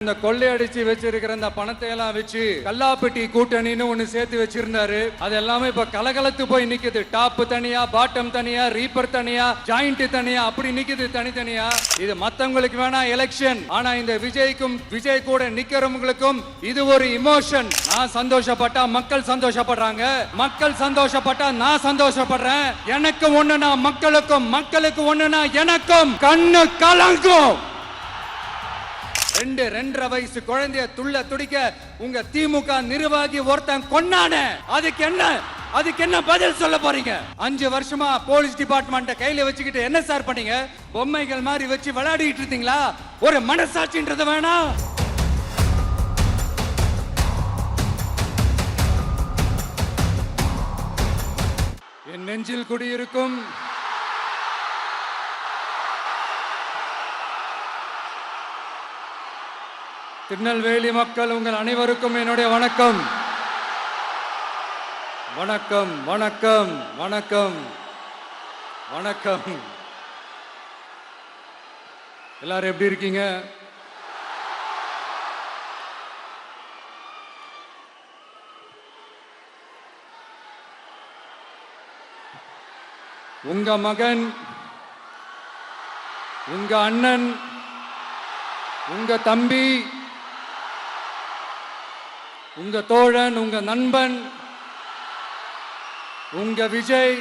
இந்த கொள்ளையடிச்சு வச்சிருக்கிற இந்த பணத்தை எல்லாம் வச்சு கல்லாப்பட்டி கூட்டணின்னு ஒண்ணு சேர்த்து வச்சிருந்தாரு. அது எல்லாமே இப்ப கலகலத்து போய் நிக்குது. டாப் தனியா, பாட்டம் தனியா, ரீப்பர் தனியா, ஜாயிண்ட் தனியா, அப்படி நிக்குது தனித்தனியா. இது மத்தவங்களுக்கு வேணா எலெக்ஷன், ஆனா இந்த விஜய்க்கும் விஜய் கூட நிக்கிறவங்களுக்கும் இது ஒரு இமோஷன். நான் சந்தோஷப்பட்டா மக்கள் சந்தோஷப்படுறாங்க, மக்கள் சந்தோஷப்பட்டா நான் சந்தோஷப்படுறேன். எனக்கு ஒண்ணுனா மக்களுக்கும், மக்களுக்கு ஒண்ணுனா எனக்கும் கண்ணு கலங்கும். 2.5 வயசு குழந்தைய துள்ள துடிக்க உங்க திமுக நிர்வாகி ஒருத்தன் கொன்னானே, அதுக்கு என்ன பதில் சொல்ல போறீங்க? 5 வருஷமா போலீஸ் டிபார்ட்மெண்ட் கையில வச்சுக்கிட்டு என்ன சார் பண்ணீங்க? பொம்மைகள் மாதிரி வச்சு விளையாடிட்டு இருந்தீங்களா? ஒரு மனசாட்சின்றது வேணாம். என் நெஞ்சில் குடியிருக்கும் திருநெல்வேலி மக்கள், உங்கள் அனைவருக்கும் என்னுடைய வணக்கம். வணக்கம் வணக்கம் வணக்கம் வணக்கம். எல்லாரும் எப்படி இருக்கீங்க? உங்க மகன், உங்க அண்ணன், உங்க தம்பி, உங்க தோழன், உங்க நண்பன், உங்க விஜய்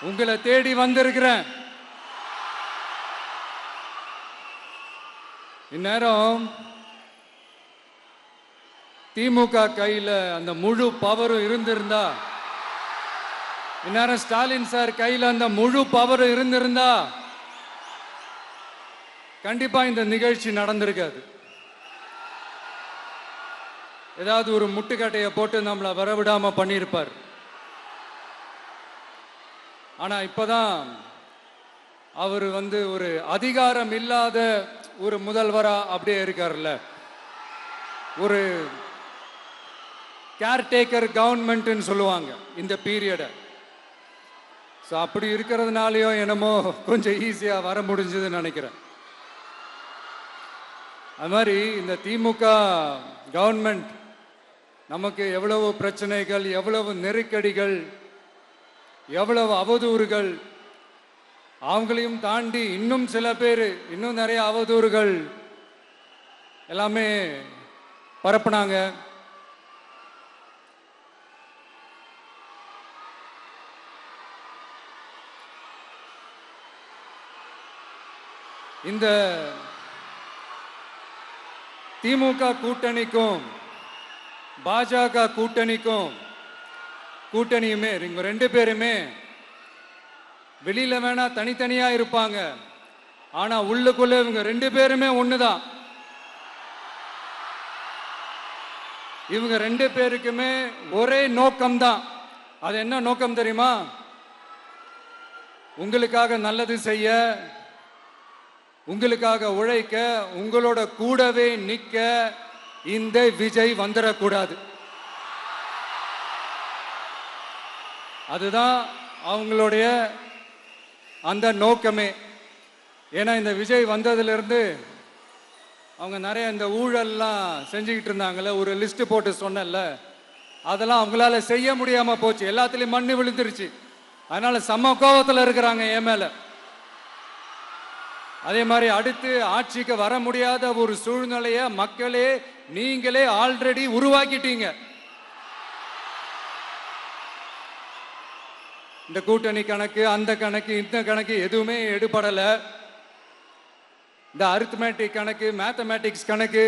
உங்களை தேடி வந்திருக்கிறேன். இந்நேரம் திமுக கையில அந்த முழு பவரும் இருந்திருந்தா, இந்நேரம் ஸ்டாலின் சார் கையில அந்த முழு பவரும் இருந்திருந்தா கண்டிப்பா இந்த நிகழ்ச்சி நடந்திருக்காது. ஏதாவது ஒரு முட்டுக்கட்டையை போட்டு நம்மளை வரவிடாம பண்ணியிருப்பார். ஆனா இப்பதான் அவர் ஒரு அதிகாரம் இல்லாத ஒரு முதல்வரா அப்படியே இருக்காருல்ல, ஒரு கேர்டேக்கர் கவர்மெண்ட்னு சொல்லுவாங்க இந்த பீரியட. அப்படி இருக்கிறதுனாலயோ என்னமோ கொஞ்சம் ஈஸியா வர முடிஞ்சதுன்னு நினைக்கிறேன். அது மாதிரி இந்த திமுக கவர்மெண்ட் நமக்கு எவ்வளவு பிரச்சனைகள், எவ்வளவு நெருக்கடிகள், எவ்வளவு அவதூறுகள், அவங்களையும் தாண்டி இன்னும் சில பேர் இன்னும் நிறைய அவதூறுகள் எல்லாமே பரப்புனாங்க. இந்த திமுக கூட்டணிக்கும் பாஜக கூட்டணியுமே இவங்க 2 பேருமே வெளியில வேணா தனித்தனியா இருப்பாங்க, ஆனா உள்ளுக்குள்ள இவங்க 2 பேருமே ஒண்ணுதான். இவங்க 2 பேருக்குமே ஒரே நோக்கம்தான். அது என்ன நோக்கம் தெரியுமா? உங்களுக்காக நல்லது செய்ய, உங்களுக்காக உழைக்க, உங்களோட கூடவே நிக்க இந்த விஜய் வந்துடக்கூடாது. அதுதான் அவங்களுடைய அந்த நோக்கமே. ஏன்னா இந்த விஜய் வந்ததிலிருந்து அவங்க நிறைய இந்த ஊழல்லாம் செஞ்சுக்கிட்டு இருந்தாங்கல்ல, ஒரு லிஸ்ட் போட்டு சொன்னல, அதெல்லாம் அவங்களால செய்ய முடியாம போச்சு. எல்லாத்துலயும் மண்ணு விழுந்துருச்சு. அதனால செம்ம கோபத்தில் இருக்கிறாங்க என் மேல. அதே மாதிரி அடுத்து ஆட்சிக்கு வர முடியாத ஒரு சூழ்நிலைய மக்களே நீங்களே ஆல்ரெடி உருவாக்கிட்டீங்க. இந்த கூட்டணி கணக்கு, அந்த கணக்கு, இந்த கணக்கு எதுவுமே எடுபடல. இந்த அரித்மேட்டிக் கணக்கு, மேத்தமேட்டிக்ஸ் கணக்கு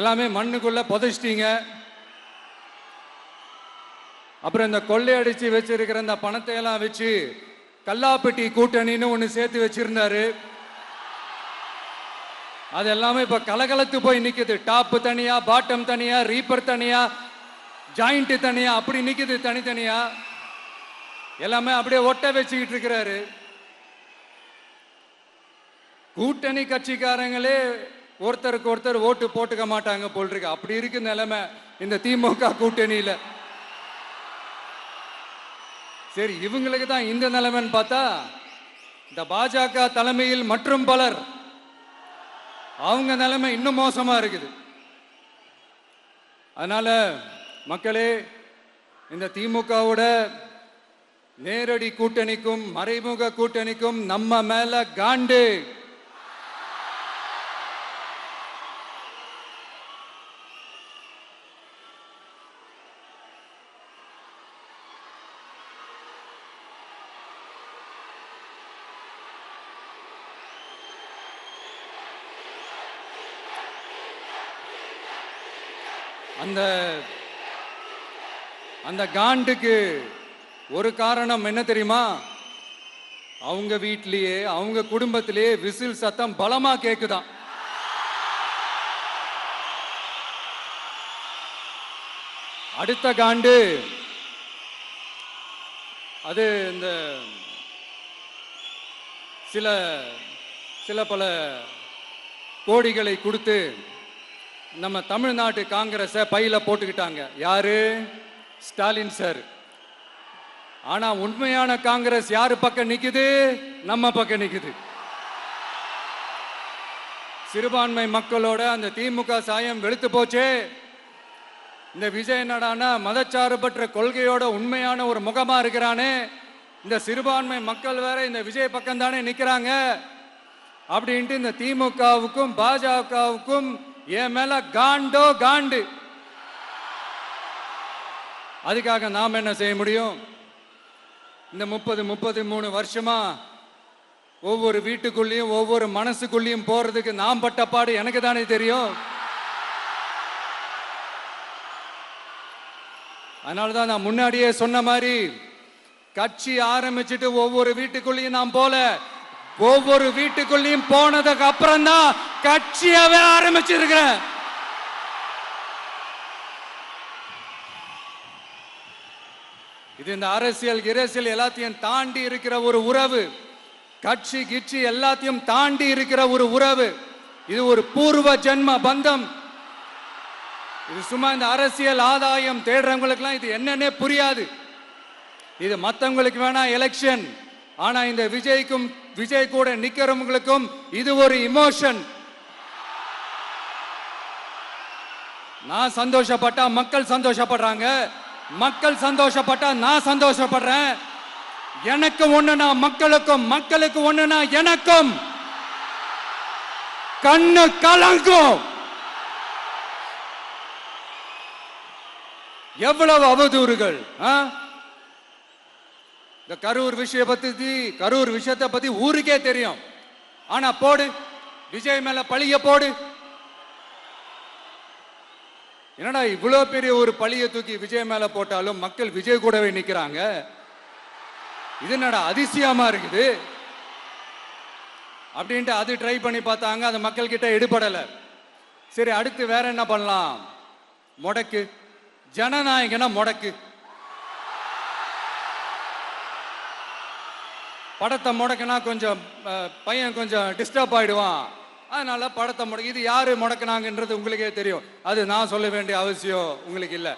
எல்லாமே மண்ணுக்குள்ள புதைச்சிட்டீங்க. அப்புறம் இந்த கொள்ளையடிச்சு வச்சிருக்கிற இந்த பணத்தை எல்லாம் வச்சு கல்லாப்பட்டி கூட்டணின்னு ஒண்ணு சேர்த்து வச்சிருந்தாரு. அது எல்லாமே இப்ப கலகலத்து போய் நிக்குது. டாப் தனியா, பாட்டம் தனியா, ரீப்பர் தனியா, ஜாயிண்ட் தனியா, அப்படி நிக்குது தனித்தனியா. எல்லாமே அப்படியே ஒட்ட வச்சுக்கிட்டு இருக்கிறாரு. கூட்டணி கட்சிக்காரங்களே ஒருத்தருக்கு ஒருத்தர் ஓட்டு போட்டுக்க மாட்டாங்க போல் இருக்கு. அப்படி இருக்கு நிலைமை இந்த திமுக கூட்டணியில. சரி, இவங்களுக்கு தான் இந்த நிலைமைன்னு பார்த்தா இந்த பாஜக தலைமையில் மற்றும் பலர் அவங்க நிலைமை இன்னும் மோசமா இருக்குது. அதனால மக்களே, இந்த திமுகவோட நேரடி கூட்டணிக்கும் மறைமுக கூட்டணிக்கும் நம்ம மேல காண்டு. அந்த காண்டுக்கு ஒரு காரணம் என்ன தெரியுமா? அவங்க வீட்லயே அவங்க குடும்பத்திலேயே விசில் சத்தம் பலமா கேக்குதான். அடுத்த காண்டு அது இந்த சில பல கோடிகளை கொடுத்து நம்ம தமிழ்நாட்டு காங்கிரஸ பையில போட்டுக்கிட்டாங்க. யாரு? ஸ்டாலின் சார். ஆனா உண்மையான காங்கிரஸ் யாரு பக்கம் நிக்குது? நம்ம பக்கம் நிக்குது. சிறுபான்மை மக்களோட அந்த திமுக சாயம் வெளுத்து போச்சே. இந்த விஜய் என்னடானா மதச்சார்பற்ற கொள்கையோட உண்மையான ஒரு முகமா இருக்கிறானே. இந்த சிறுபான்மை மக்கள் வேற இந்த விஜய் பக்கம் தானே நிக்கிறாங்க அப்படின்ட்டு இந்த திமுகவுக்கும் பாஜகவுக்கும் என் மேல காண்டோ காண்டு. அதுக்காக நாம் என்ன செய்ய முடியும்? இந்த 33 வருஷமா ஒவ்வொரு வீட்டுக்குள்ளேயும் ஒவ்வொரு மனசுக்குள்ளேயும் போறதுக்கு நாம் பட்ட பாடு எனக்கு தானே தெரியும். அதனாலதான் நான் முன்னாடியே சொன்ன மாதிரி கட்சி ஆரம்பிச்சுட்டு ஒவ்வொரு வீட்டுக்குள்ளேயும் நான் போல, ஒவ்வொரு வீட்டுக்குள்ளேயும் போனதுக்கு அப்புறம் தான் கட்சியவே ஆரம்பிச்சிருக்கிறேன். இது இந்த அரசியல் எல்லாத்தையும் தாண்டி இருக்கிற ஒரு உறவு. கட்சி கிட்சி எல்லாத்தையும் தாண்டி இருக்கிற ஒரு உறவு. இது ஒரு பூர்வ ஜென்ம பந்தம். இது சும்மா இந்த அரசியல் ஆதாயம் தேடுறவங்களுக்குலாம் இது என்னன்னே புரியாது. இது மற்றவங்களுக்கு வேணா எலெக்ஷன். ஆனா இந்த விஜய் கூட நிக்கிறவங்களுக்கும் இது ஒரு இமோஷன். நான் சந்தோஷப்பட்டா மக்கள் சந்தோஷப்படுறாங்க, மக்கள் சந்தோஷப்பட்டா நான் சந்தோஷப்படுறேன். எனக்கு ஒண்ணுனா மக்களுக்கும், மக்களுக்கு ஒண்ணுனா எனக்கும் கண்ணு கலங்கும். எவ்வளவு அவதூறுகள்! இந்த கரூர் விஷயத்தை பத்தி ஊருக்கே தெரியும். ஆனா போடு, விஜய் மேல பழிய போடு. என்னடா இவ்வளவு பெரிய ஒரு பழிய தூக்கி விஜய் மேல போட்டாலும் மக்கள் விஜய் கூடவே நிக்கிறாங்க. இது என்னடா அதிசயமா இருக்குது அப்படின்ட்டு அது ட்ரை பண்ணி பார்த்தாங்க. அது மக்கள் கிட்ட எடுபடல. சரி, அடுத்து வேற என்ன பண்ணலாம்? முடக்கு. ஜனநாயகனா முடக்கு. படத்தை முடக்கினா கொஞ்சம் பையன் கொஞ்சம் டிஸ்டர்ப் ஆயிடுவான். அதனால படத்தை முடக்கி. இது யாரு முடக்கினாங்கன்றது உங்களுக்கே தெரியும். அது நான் சொல்ல வேண்டிய அவசியம் உங்களுக்கு இல்லை.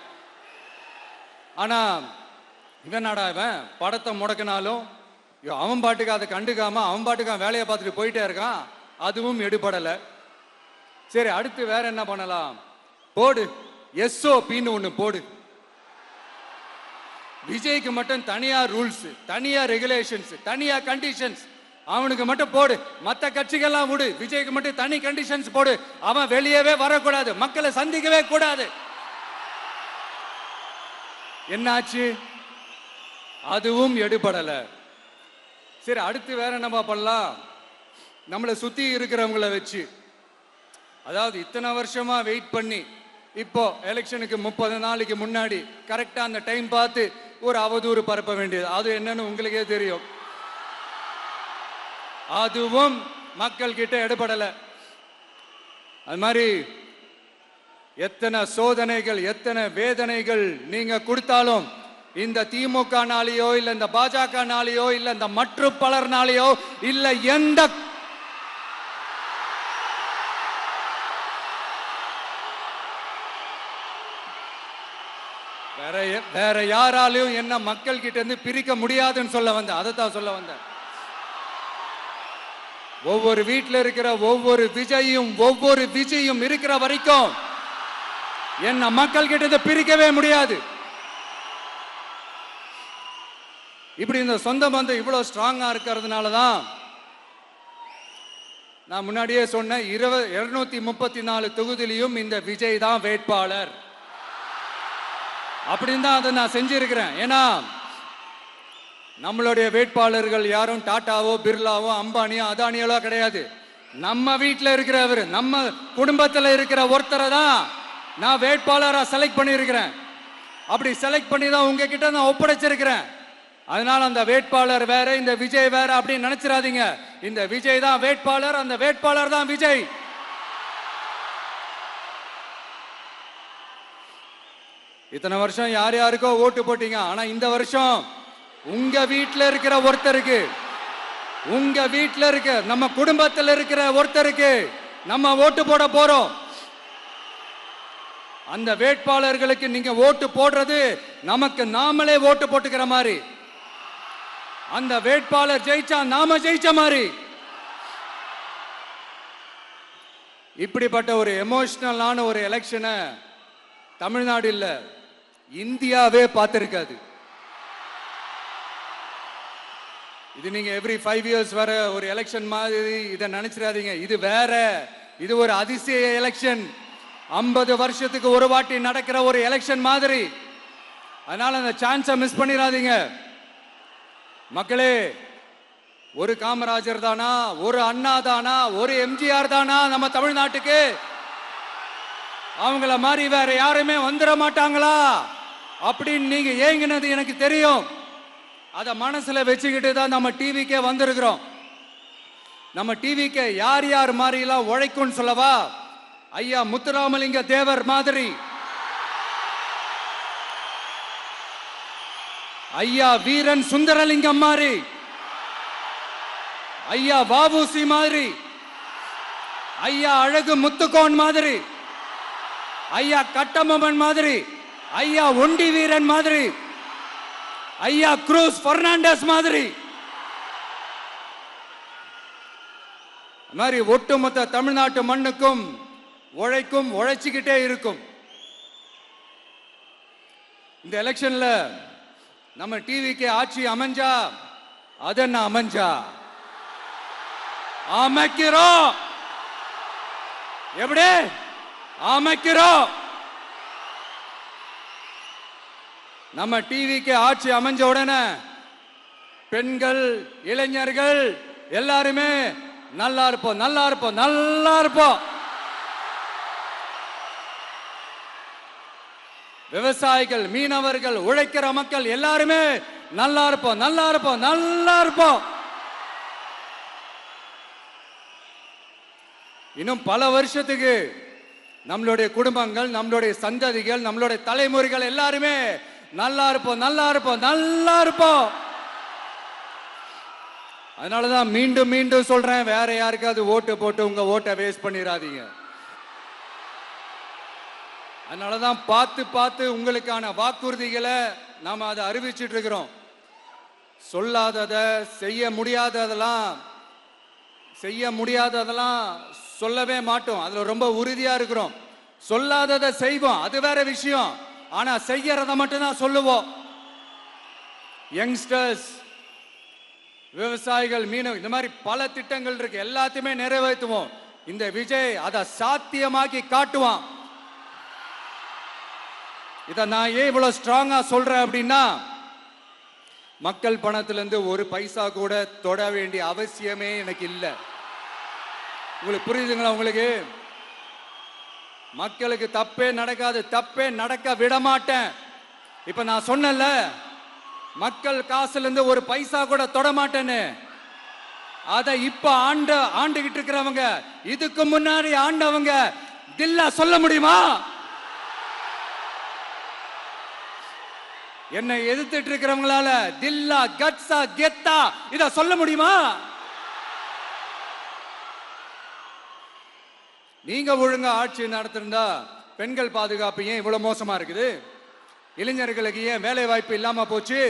ஆனா இவனாடா இவன் படத்தை முடக்கினாலும் அவன் பாட்டுக்கு அதை கண்டுக்காம அவன் பாட்டுக்கு வேலையை பார்த்துட்டு போயிட்டே இருக்கான். அதுவும் எடுபடலை. சரி, அடுத்து வேற என்ன பண்ணலாம்? போடு, SOPன்னு ஒண்ணு போடு. விஜய்க்கு மட்டும் தனியா ரூல்ஸ், தனியா ரெகுலேஷன்ஸ், தனியா கண்டிஷன்ஸ் அவனுக்கு மட்டும் போடு. மற்ற கட்சிகள்லாம் விடு, விஜய்க்கு மட்டும் தனி கண்டிஷன்ஸ் போடு. அவன் வெளியவே வரக்கூடாது, மக்களை சந்திக்கவே கூடாது. என்னாச்சு? அதுவும் எடுபடல. சரி, அடுத்து வேற என்ன பண்ணலாம்? நம்மளை சுத்தி இருக்கிறவங்கள வச்சு, அதாவது இத்தனை வருஷமா வெயிட் பண்ணி இப்போ எலெக்ஷனுக்கு 30 நாளைக்கு முன்னாடி கரெக்டா அந்த டைம் பார்த்து ஒரு அவதூறு பரப்ப வேண்டியது. அது என்னன்னு உங்களுக்கே தெரியும். அதுவும் மக்கள் கிட்ட எடுபடல. அது மாதிரி எத்தனை சோதனைகள், எத்தனை வேதனைகள் நீங்க கொடுத்தாலும் இந்த திமுக நாளையோ இல்ல இந்த பாஜக நாளையோ இல்ல இந்த மற்ற பலர் நாளையோ இல்ல எந்த வேற யாராலையும் என்ன மக்கள் கிட்ட இருந்து பிரிக்க முடியாதுன்னு சொல்ல வந்தேன். அதைத்தான் சொல்ல வந்தேன். ஒவ்வொரு வீட்டில் இருக்கிற ஒவ்வொரு விஜயும் இருக்கிற வரைக்கும் என்ன மக்கள் கிட்ட பிரிக்கவே முடியாது. இப்படி இந்த சொந்த பந்தம் இவ்வளவு ஸ்ட்ராங்கா இருக்கிறதுனால தான் நான் முன்னாடியே சொன்ன 234 தொகுதியிலும் இந்த விஜய் தான் வேட்பாளர் அப்படின்னு தான் அதை நான் செஞ்சிருக்கிறேன். ஏன்னா நம்மளுடைய வேட்பாளர்கள் யாரும் டாட்டாவோ பிர்லாவோ அம்பானியோ அதானியோ கிடையாது. நம்ம வீட்டில் இருக்கிறவர், நம்ம குடும்பத்தில் இருக்கிற ஒருத்தரை தான் நான் வேட்பாளராக செலக்ட் பண்ணியிருக்கிறேன். அப்படி செலக்ட் பண்ணி தான் உங்ககிட்ட நான் ஒப்படைச்சிருக்கிறேன். அதனால அந்த வேட்பாளர் வேற, இந்த விஜய் வேற அப்படின்னு நினைச்சிடாதீங்க. இந்த விஜய் தான் வேட்பாளர், அந்த வேட்பாளர் தான் விஜய். இத்தனை வருஷம் யார் யாருக்கோ ஓட்டு போட்டீங்க. ஆனா இந்த வருஷம் உங்க வீட்டில் இருக்கிற ஒருத்தருக்கு, உங்க வீட்டில் இருக்க நம்ம குடும்பத்தில் இருக்கிற ஒருத்தருக்கு நம்ம ஓட்டு போட போறோம். அந்த வேட்பாளர்களுக்கு நீங்க ஓட்டு போடுறது நமக்கு நாமளே ஓட்டு போட்டுக்கிற மாதிரி. அந்த வேட்பாளர் ஜெயிச்சா நாம ஜெயிச்ச மாதிரி. இப்படிப்பட்ட ஒரு எமோஷனலான ஒரு எலெக்ஷனை தமிழ்நாடு இல்ல, இந்தியாவே பார்த்திருக்காது. இது நீங்க எவ்ரி 5 years வர ஒரு எலெக்ஷன் மாதிரி இதை நினைச்சிடாதீங்க. இது வேற, இது ஒரு அதிசய எலெக்ஷன். 50 வருஷத்துக்கு ஒரு வாட்டி நடக்கிற ஒரு எலெக்ஷன் மாதிரி. அதனால அந்த சான்ஸை மிஸ் பண்ணிடாதீங்க மக்களே. ஒரு காமராஜர் தானா, ஒரு அண்ணா தானா, ஒரு எம்ஜிஆர் தானா நம்ம தமிழ்நாட்டுக்கு? அவங்கள மாதிரி வேற யாருமே வந்துட மாட்டாங்களா அப்படின்னு நீங்க ஏங்கினது எனக்கு தெரியும். அத மனசுல வச்சுக்கிட்டு தான் நம்ம டிவிக்கே வந்திருக்கிறோம். நம்ம டிவிக்கு யார் யார் மாதிரி எல்லாம் உழைக்கும் சொல்லவா? ஐயா முத்துராமலிங்க தேவர் மாதிரி, ஐயா வீரன் சுந்தரலிங்கம் மாதிரி, ஐயா வாவுசி மாதிரி, ஐயா அழகு முத்துக்கோன் மாதிரி, ஐயா கட்டபொம்மன் மாதிரி, ஐயா ஒண்டி வீரன் மாதிரி, ஐயா குரூஸ் பெர்னாண்டஸ் மாதிரி, மாதிரி ஒட்டுமொத்த தமிழ்நாட்டு மண்ணுக்கும் உழைக்கும், உழைச்சிக்கிட்டே இருக்கும். இந்த எலெக்ஷன்ல நம்ம டிவிக்கு ஆட்சி அமைஞ்சா அதென்ன அமைஞ்சா அமைக்கிறோம். எப்படி அமைக்கிறோம்? நம்ம டிவிக்கு ஆட்சி அமைஞ்ச உடனே பெண்கள், இளைஞர்கள் எல்லாருமே நல்லா இருப்போம், நல்லா இருப்போம், நல்லா இருப்போம். விவசாயிகள், மீனவர்கள், உழைக்கிற மக்கள் எல்லாருமே நல்லா இருப்போம், நல்லா இருப்போம், நல்லா இருப்போம். இன்னும் பல வருஷத்துக்கு நம்மளுடைய குடும்பங்கள், நம்மளுடைய சந்ததிகள், நம்மளுடைய தலைமுறைகள் எல்லாருமே நல்லா இருப்போம், நல்லா இருப்போம், நல்லா இருப்போம். அதனாலதான் மீண்டும் மீண்டும் சொல்றேன், வேற யாருக்காவது ஓட்டு போட்டு உங்க ஓட்டை வேஸ்ட் பண்ணிடாதீங்க. அதனாலதான் பார்த்து பார்த்து உங்களுக்கான வாக்குறுதிகளை நாம அதை அறிவிச்சிட்டு இருக்கிறோம். சொல்லாதத, செய்ய முடியாததெல்லாம் சொல்லவே மாட்டோம். அதுல ரொம்ப உறுதியா இருக்கிறோம். சொல்லாததை செய்வோம், அது வேற விஷயம். ஆனா செய்யறத மட்டும் தான் சொல்லுவோம். யங்ஸ்டர்ஸ், விவசாயிகள், மீனவர்கள், இந்த மாதிரி பல திட்டங்கள் இருக்கு, எல்லாத்தையுமே நிறைவேற்றுவோம். இந்த விஜய் அதை சாத்தியமாக்கி காட்டுவான். இதை நான் ஏன் இவ்வளவு ஸ்ட்ராங்கா சொல்றேன் அப்படின்னா, மக்கள் பணத்திலிருந்து ஒரு பைசா கூட தொட வேண்டிய அவசியமே எனக்கு இல்லை. உங்களுக்கு புரியுதுங்களா? உங்களுக்கு மக்களுக்கு தப்பே நடக்காது, தப்பே நடக்க விட மாட்டேன். இப்ப நான் சொன்னல, மக்கள் காசுல இருந்து ஒரு பைசா கூட தொட மாட்டேன்னு. அதை இப்ப ஆண்டுகிட்டு இருக்கிறவங்க, இதுக்கு முன்னாடி ஆண்டவங்க தில்லா சொல்ல முடியுமா? என்னை எதிர்த்துட்டு இருக்கிறவங்களால தில்லா, கட்ஸா, கெத்தா இத சொல்ல முடியுமா? நீங்க ஒழுங்கா ஆட்சி நடத்திருந்தா பெண்கள் பாதுகாப்பு ஏன் இவ்வளவு மோசமா இருக்குது? இளைஞர்களுக்கு ஏன் வேலை வாய்ப்பு இல்லாம போச்சு?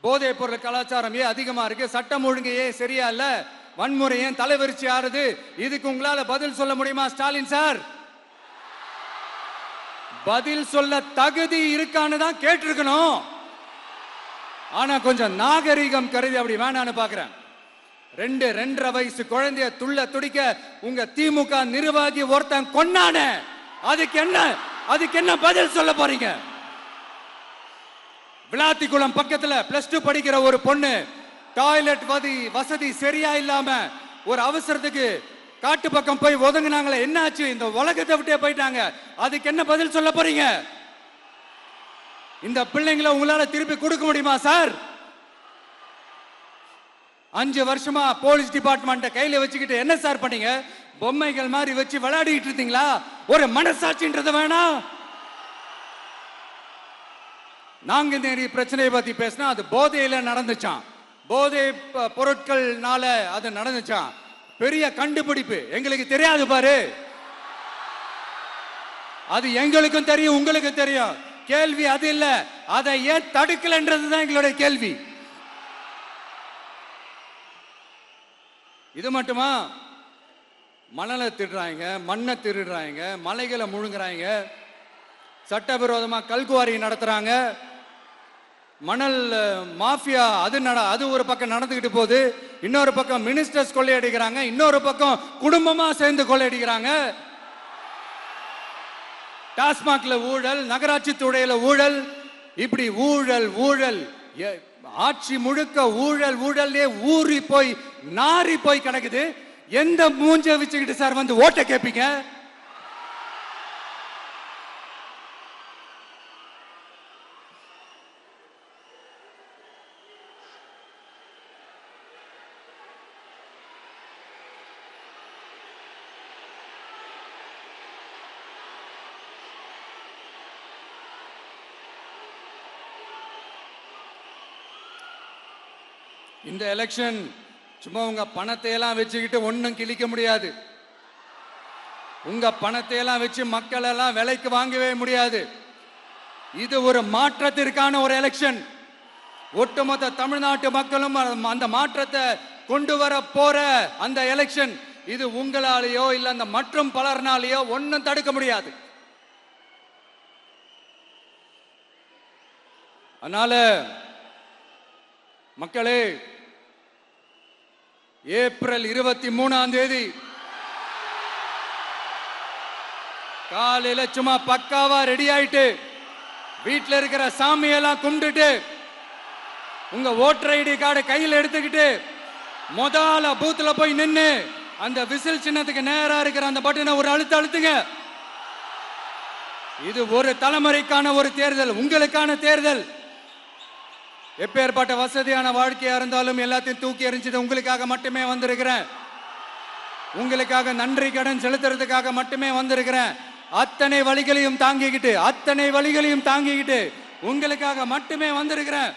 போதைப் பொருள் கலாச்சாரம் ஏன் அதிகமா இருக்கு, சட்டம் ஒழுங்கு ஏன் சரியா இல்ல, வன்முறை ஏன் தலைவரிச்சு ஆறுது, இதுக்கு உங்களால பதில் சொல்ல முடியுமா ஸ்டாலின் சார்? பதில் சொல்ல தகுதி இருக்கான்னு தான் கேட்டிருக்கணும். ஆனா கொஞ்சம் நாகரிகம் கருதி அப்படி வேணான்னு பாக்குறேன். 2.5 வயசு குழந்தைய துள்ள துடிக்க உங்க திமுக நிர்வாகி ஒருத்தன் கொன்னானே, அதுக்கு என்ன பதில் சொல்ல போறீங்க? விளாத்திக்குளம் பக்கத்துல +2 படிக்கிற ஒரு பொண்ணு டாய்லெட் வசதி சரியா இல்லாம ஒரு அவசரத்துக்கு காட்டு பக்கம் போய் ஒதுங்கினாங்களே, என்னாச்சு? இந்த உலகத்தை விட்டே போயிட்டாங்க. அதுக்கு என்ன பதில் சொல்ல போறீங்க? இந்த பிள்ளைங்களை உங்களால திருப்பி கொடுக்க முடியுமா சார்? 5 வருஷமா போலீஸ் டிபார்ட்மெண்ட்டை கையில வச்சுக்கிட்டு என்ன சார் பண்ணீங்க? பொம்மைகள் மாதிரி வச்சு விளையாடிட்டு இருந்தீங்களா? ஒரு மனசாட்சின்றது வேணாம். நாங்குநேரி பிரச்சனையை பத்தி பேசினா அது போதையில நடந்துச்சான், போதை பொருட்கள்னால அது நடந்துச்சான். பெரிய கண்டுபிடிப்பு எங்களுக்கு தெரியாது பாரு. அது எங்களுக்கும் தெரியும், உங்களுக்கும் தெரியும். கேள்வி அது இல்ல, அதை ஏன் தடுக்கலன்றதுதான் எங்களுடைய கேள்வி. இது மட்டுமா? மணலை திருடுறாங்க, மண்ணை திருடுறாங்க, மலைகளை முழுங்குறாங்க, சட்டவிரோதமா கல்குவாரி நடத்துறாங்க, மணல் மாஃபியா அது ஒரு பக்கம் நடந்துகிட்டு போகுது. இன்னொரு பக்கம் மினிஸ்டர்ஸ் கொள்ளையடிக்கிறாங்க, இன்னொரு பக்கம் குடும்பமா சேர்ந்து கொள்ளையடிக்கிறாங்க. டாஸ்மாக்ல ஊழல், நகராட்சி துறையில ஊழல், இப்படி ஊழல் ஊழல், ஆட்சி முழுக்க ஊழல் ஊழல்லே ஊறி போய் நாரி போய் கிடக்குது. எந்த மூஞ்ச வச்சுக்கிட்டு சார் வந்து ஓட்ட கேட்பீங்க? இந்த எலெக்ஷன் சும்மா உங்க பணத்தை எல்லாம் வச்சுக்கிட்டு ஒன்னும் கிழிக்க முடியாது. உங்க பணத்தை எல்லாம் வச்சு மக்கள் எல்லாம் விலைக்கு வாங்கவே முடியாது. இது ஒரு மாற்றத்திற்கான ஒரு எலெக்ஷன். ஒட்டுமொத்த தமிழ்நாட்டு மக்களும் அந்த மாற்றத்தை கொண்டு வர போற அந்த எலெக்ஷன். இது உங்களாலேயோ இல்ல அந்த மற்றும் பலர்னாலேயோ ஒன்னும் தடுக்க முடியாது. அதனால மக்களே, ஏப்ரல் 23ஆம் தேதி காலையில சும்மா பக்காவா ரெடி ஆயிட்டு வீட்டில் இருக்கிற சாமியெல்லாம் கும்பிட்டுட்டு உங்க ஓட்டர் ஐடி கார்டு கையில் எடுத்துக்கிட்டு முதல்ல பூத்துல போய் நின்று அந்த விசில் சின்னத்துக்கு நேரா இருக்கிற அந்த பட்டனை ஒரு அழுத்துங்க. இது ஒரு தலைமுறைக்கான ஒரு தேர்தல், உங்களுக்கான தேர்தல். எப்பேற்பட்ட வசதியான வாழ்க்கையா இருந்தாலும் எல்லாத்தையும் தூக்கி எறிஞ்சது உங்களுக்காக மட்டுமே வந்திருக்கிறேன். உங்களுக்காக நன்றி கடன் செலுத்துறதுக்காக மட்டுமே வந்திருக்கிறேன். அத்தனை வழிகளையும் தாங்கிக்கிட்டு உங்களுக்காக மட்டுமே வந்திருக்கிறேன்.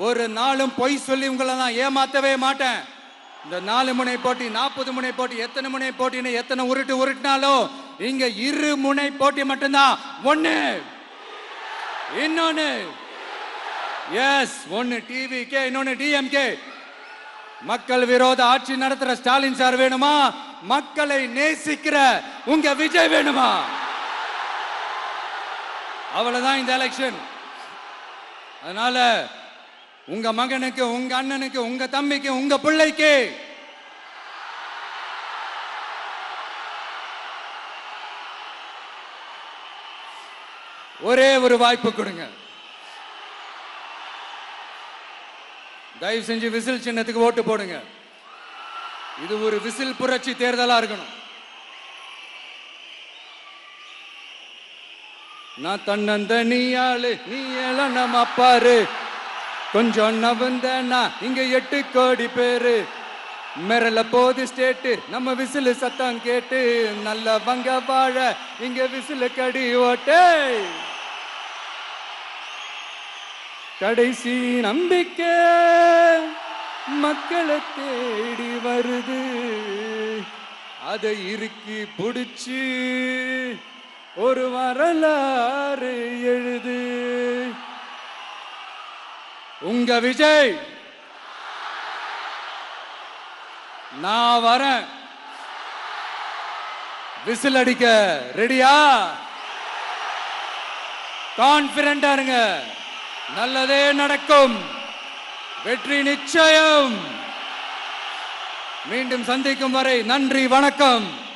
ஒரு நாளும் பொய் சொல்லி உங்களை நான் ஏமாத்தவே மாட்டேன். இந்த 4 முனை போட்டி, 40 முனை போட்டி, எத்தனை முனை போட்டின்னு எத்தனை உருட்டினாலும் இங்க 2 முனை போட்டி மட்டும்தான். ஒன்னு, இன்னொன்னு ஒன்னு டிவிகே, இன்னொன்னு டிஎம்கே. மக்கள் விரோத ஆட்சி நடத்துற ஸ்டாலின் சார் வேணுமா? மக்களை நேசிக்கிற உங்க விஜய் வேணுமா? அவ்வளவுதான் இந்த எலெக்ஷன். அதனால உங்க மகனுக்கு, உங்க அண்ணனுக்கு, உங்க தம்பிக்கு, உங்க பிள்ளைக்கு ஒரே ஒரு வாய்ப்பு கொடுங்க. தயவு செஞ்சு விசில் சின்னத்துக்கு ஓட்டு போடுங்க. இது ஒரு விசில் புரட்சி தேர்தலா இருக்கணும். நான் தன்னந்தனியாளு, நீ ஏளனம் அப்பாரு, கொஞ்சம் நவந்தனா இங்க 8 கோடி பேரு, மிரல போது ஸ்டேட்டு நம்ம விசில் சத்தம் கேட்டு, நல்லவங்க வாழ இங்க விசில் கடி ஓட்டே, கடைசி நம்பிக்கை மக்களை தேடி வருது, அதை இறுக்கி புடிச்சு ஒரு வரலாறு எழுது. உங்க விஜய் நான் வரேன். விசில் அடிக்க ரெடியா? கான்பிடண்டா இருங்க. நல்லதே நடக்கும். வெற்றி நிச்சயம். மீண்டும் சந்திக்கும் வரை நன்றி, வணக்கம்.